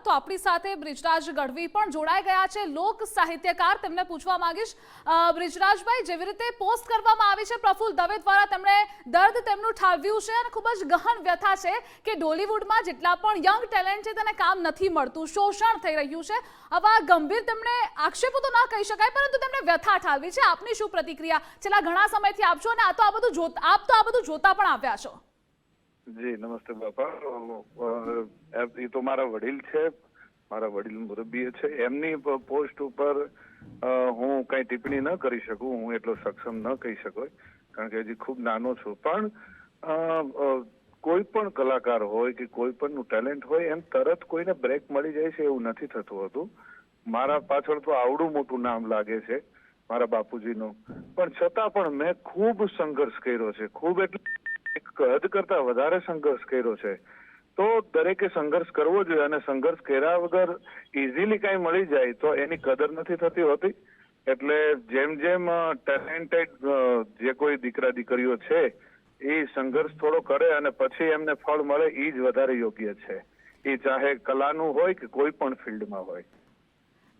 તો આપણી સાથે બ્રિજરાજ ગઢવી પણ જોડાઈ ગયા છે, લોક સાહિત્યકાર. તેમને પૂછવા માંગીશ, બ્રિજરાજભાઈ, જેવી રીતે પોસ્ટ કરવામાં આવી છે પ્રફુલ્લ દવે દ્વારા, તેમણે દર્દ તેમનું ઠાલવ્યું છે અને ખૂબ જ ગહન વ્યથા છે કે ડોલિવૂડમાં જેટલા પણ યંગ ટેલેન્ટ છે તેને કામ નથી મળતું, શોષણ થઈ રહ્યું છે. આવા ગંભીર તેમણે આક્ષેપો તો ના કહી શકાય, પરંતુ તેમણે વ્યથા ઠાલવી છે. આપની શું પ્રતિક્રિયા છેલ્લા ઘણા સમયથી આપશો, અને આપ તો આ બધું જોતા પણ આવ્યા છો? જી નમસ્તે બાપા. એ તો મારા વડીલ છે, મારા વડીલ મુરબ્બી છે. એમની પોસ્ટ ઉપર હું કઈ ટિપ્પણી ન કરી શકું, હું એટલો સક્ષમ ન કહી શકું, કારણ કે હજી ખૂબ નાનો છું. પણ કોઈ પણ કલાકાર હોય કે કોઈ પણ ટેલેન્ટ હોય, એમ તરત કોઈને બ્રેક મળી જાય છે એવું નથી થતું હતું. મારા પાછળ તો આવડું મોટું નામ લાગે છે મારા બાપુજીનું, પણ છતાં પણ મેં ખૂબ સંઘર્ષ કર્યો છે, ખૂબ એટલે હદ કરતા વધારે સંઘર્ષ કર્યો છે. તો દરેકે સંઘર્ષ કરવો જોઈએ, અને સંઘર્ષ કર્યા વગર ઇઝીલી કઈ મળી જાય તો એની કદર નથી થતી હોતી. એટલે જેમ જેમ ટેલેન્ટેડ જે કોઈ દીકરા દીકરીઓ છે એ સંઘર્ષ થોડો કરે અને પછી એમને ફળ મળે, એ જ વધારે યોગ્ય છે. એ ચાહે કલાનું હોય કે કોઈ પણ ફિલ્ડમાં હોય.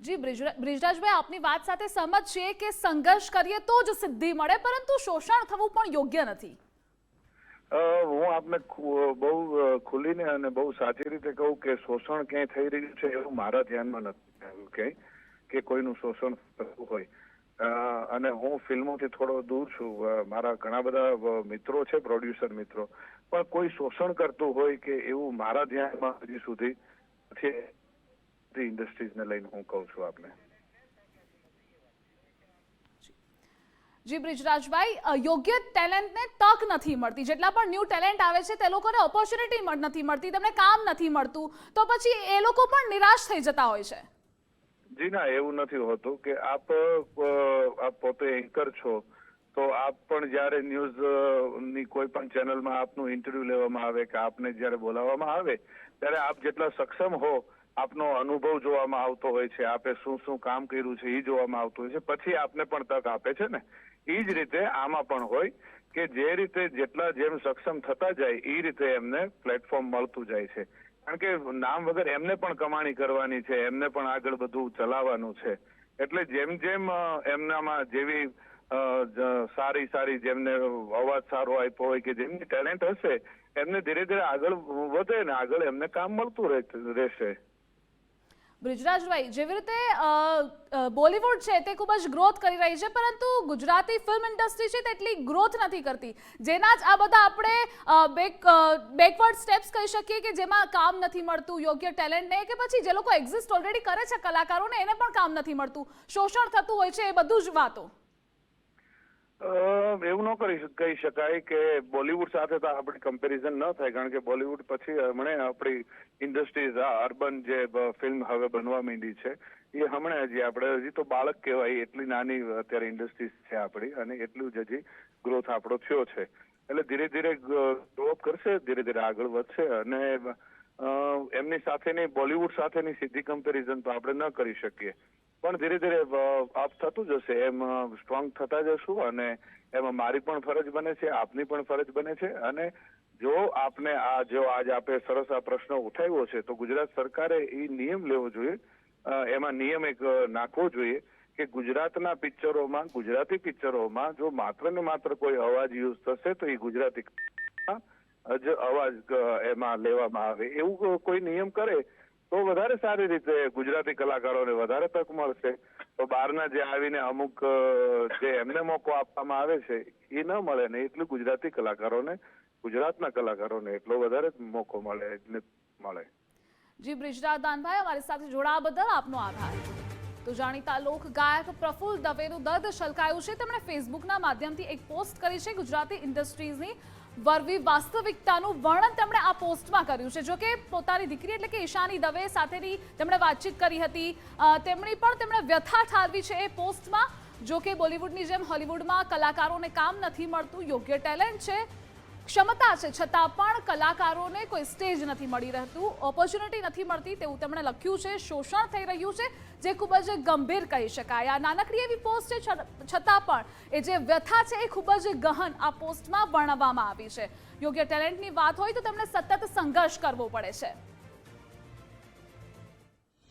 જી બ્રિજરાજભાઈ, આપની વાત સાથે સહમત છીએ કે સંઘર્ષ કરીએ તો જ સિદ્ધિ મળે, પરંતુ શોષણ થવું પણ યોગ્ય નથી. હું આપને બહુ ખુલીને અને બહુ સાચી રીતે કહું કે શોષણ ક્યાંય થઈ રહ્યું છે એવું મારા ધ્યાનમાં નથી કે કોઈનું શોષણ થતું હોય. અને હું ફિલ્મોથી થોડો દૂર છું, મારા ઘણા બધા મિત્રો છે, પ્રોડ્યુસર મિત્રો, પણ કોઈ શોષણ કરતું હોય કે એવું મારા ધ્યાનમાં હજી સુધી નથી. ઇન્ડસ્ટ્રીઝને લઈને હું કહું છું આપને. જી બ્રિજરાજભાઈ, યોગ્ય ટેલેન્ટને તક નથી મળતી. જેટલા પણ ન્યૂ ટેલેન્ટ આવે છે તે લોકોને ઓપોર્ચ્યુનિટી નથી મળતી, તેમને કામ નથી મળતું, તો પછી એ લોકો પણ નિરાશ થઈ જતા હોય છે. જી ના, એવું નથી હોતું કે આપ પોતે એન્કર છો તો આપ પણ જયારે ન્યૂઝ ની કોઈ પણ ચેનલમાં આપનું ઇન્ટરવ્યુ લેવામાં આવે કે આપને જયારે બોલાવવામાં આવે ત્યારે આપ જેટલા સક્ષમ હો, આપનો અનુભવ જોવામાં આવતો હોય છે, આપે શું શું કામ કર્યું છે એ જોવામાં આવતું હોય છે, પછી આપને પણ તક આપે છે ને. એ જ રીતે આમાં પણ હોય કે જે રીતે જેટલા જેમ સક્ષમ થતા જાય એ રીતે એમને પ્લેટફોર્મ મળતું જાય છે. કારણ કે નામ વગર એમને પણ કમાણી કરવાની છે, એમને પણ આગળ બધું ચલાવવાનું છે. એટલે જેમ જેમ એમનામાં જેવી સારી જેમને અવાજ સારો આપ્યો હોય કે જેમની ટેલેન્ટ હશે, એમને ધીરે ધીરે આગળ વધે ને આગળ એમને કામ મળતું રહેશે. બ્રિજરાજભાઈ, જેવી રીતે બોલિવૂડ છે તે ખૂબ જ ગ્રોથ કરી રહી છે, પરંતુ ગુજરાતી ફિલ્મ ઇન્ડસ્ટ્રી છે તેટલી ગ્રોથ નથી કરતી, જેના જ આ બધા આપણે બેકવર્ડ સ્ટેપ્સ કહી શકીએ કે જેમાં કામ નથી મળતું યોગ્ય ટેલેન્ટને, કે પછી જે લોકો એક્ઝિસ્ટ ઓલરેડી કરે છે કલાકારોને એને પણ કામ નથી મળતું, શોષણ થતું હોય છે, એ બધું જ વાતો. એવું ન કહી શકાય કે બોલિવૂડ સાથે તો આપણે કમ્પેરિઝન ન થાય, કારણ કે બોલિવૂડ પછી હમણાં આપણી ઇન્ડસ્ટ્રીઝ અર્બન જે ફિલ્મ હવે બનવા માંડી છે એ હમણાં હજી તો બાળક કહેવાય એટલી નાની અત્યારે ઇન્ડસ્ટ્રીઝ છે આપણી, અને એટલું જ હજી ગ્રોથ આપણો થયો છે. એટલે ધીરે ધીરે ગ્રોથ કરશે, ધીરે ધીરે આગળ વધશે, અને એમની સાથેની બોલિવૂડ સાથેની સીધી કમ્પેરિઝન તો આપણે ન કરી શકીએ, પણ ધીરે ધીરે આપ થતું જશે, એમ સ્ટ્રોંગ થતા જશું, અને એમાં મારી પણ ફરજ બને છે, આપની પણ ફરજ બને છે. અને જો આપને આજ આપે સરસ આ પ્રશ્ન ઉઠાવ્યો છે તો ગુજરાત સરકારે એ નિયમ લેવો જોઈએ, એમાં નિયમ એક નાખવો જોઈએ કે ગુજરાતના પિક્ચરોમાં, ગુજરાતી પિક્ચરોમાં જો માત્ર ને માત્ર કોઈ અવાજ યુઝ થશે તો એ ગુજરાતી જ અવાજ એમાં લેવામાં આવે, એવું કોઈ નિયમ કરે તો વધારે સારી રીતે ગુજરાતી કલાકારોને વધારે તક મળશે. તો બહારના જે આવીને અમુક જે એમને મોકો આપવામાં આવે છે એ ન મળે ને, એટલું ગુજરાતી કલાકારોને, ગુજરાતના કલાકારોને એટલો વધારે મોકો મળે. જી બ્રિજરાજ દાનભાઈ, અમારી સાથે જોડાવા બદલ આપનો આભાર. તો જાણીતા લોક ગાયક પ્રફુલ્લ દવેનું દર્દ છલકાયું છે. તેમણે ફેસબુકના માધ્યમથી એક પોસ્ટ કરી છે. ગુજરાતી ઇન્ડસ્ટ્રીઝની વરવી વાસ્તવિકતાનું વર્ણન તેમણે આ પોસ્ટમાં કર્યું છે. જોકે પોતાની દીકરી એટલે કે ઈશાની દવે સાથેની તેમણે વાતચીત કરી હતી, તેમણે વ્યથા ઠાલવી છે એ પોસ્ટમાં. જોકે બોલિવૂડની જેમ હોલિવૂડમાં કલાકારોને કામ નથી મળતું, યોગ્ય ટેલેન્ટ છે, ક્ષમતા છે, છતાં પણ કલાકારોને કોઈ સ્ટેજ નથી મળી રહેતું, ઓપોર્ચ્યુનિટી નથી મળતી તેવું તેમણે લખ્યું છે. શોષણ થઈ રહ્યું છે જે ખૂબ જ ગંભીર કહી શકાય. આ નાનકડી એવી પોસ્ટ છે, છતાં પણ એ જે વ્યથા છે એ ખૂબ જ ગહન આ પોસ્ટમાં વર્ણવવામાં આવી છે. યોગ્ય ટેલેન્ટની વાત હોય તો તેમણે સતત સંઘર્ષ કરવો પડે છે.